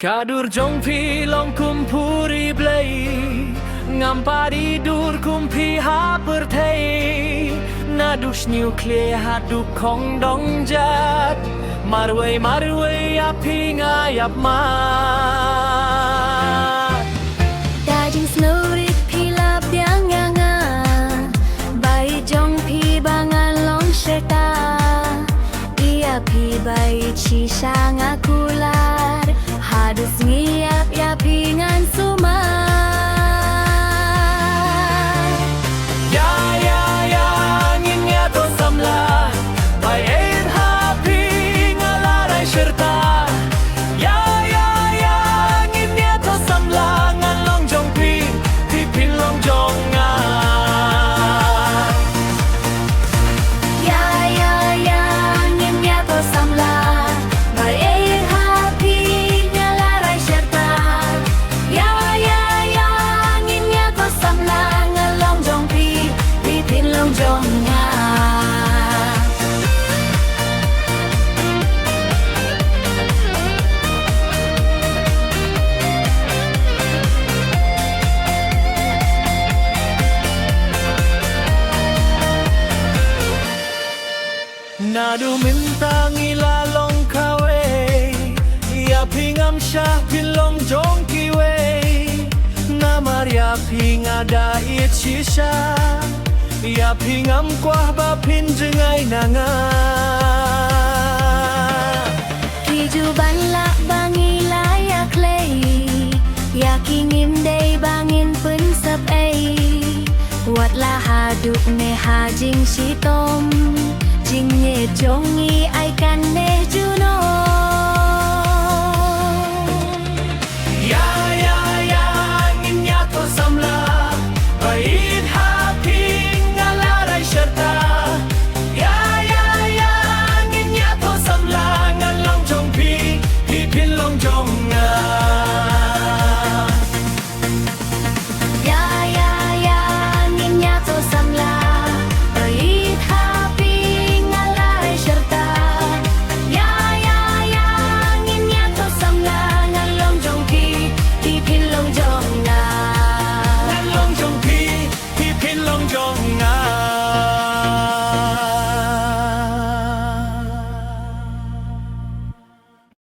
Kadur jongpi long kumpuri blei ngam padi dur kumpi ha pertei nadus nuklear haduk kong dong jat marway api ngayap ma Daging snorit pilap yang nganga Bai jong pi bangan long serta Ia pi bai ci sang akular Hadus ngiap ya pingan sumar Ya ngin ya to samla bai ein happy ngalarai serta Ya ngin ya to samla ngan long jong pi pin long jong nga Ya ngin ya to samla Bai ein happy ngalarai serta Ya ngin ya to samla ngan long jong pi pin long jong nga Nadu mintang ilalong kawe Ya pingam syah pilong jong kiwe Namar ya ping ada itchisha Ya pingam kuah bapin jengai nanga Kijuban lak bangi layak lei Ya kingim day bangin pun sep ei Wat la haduk ne ha jing si tom Jing ye jongi ai kan ne ju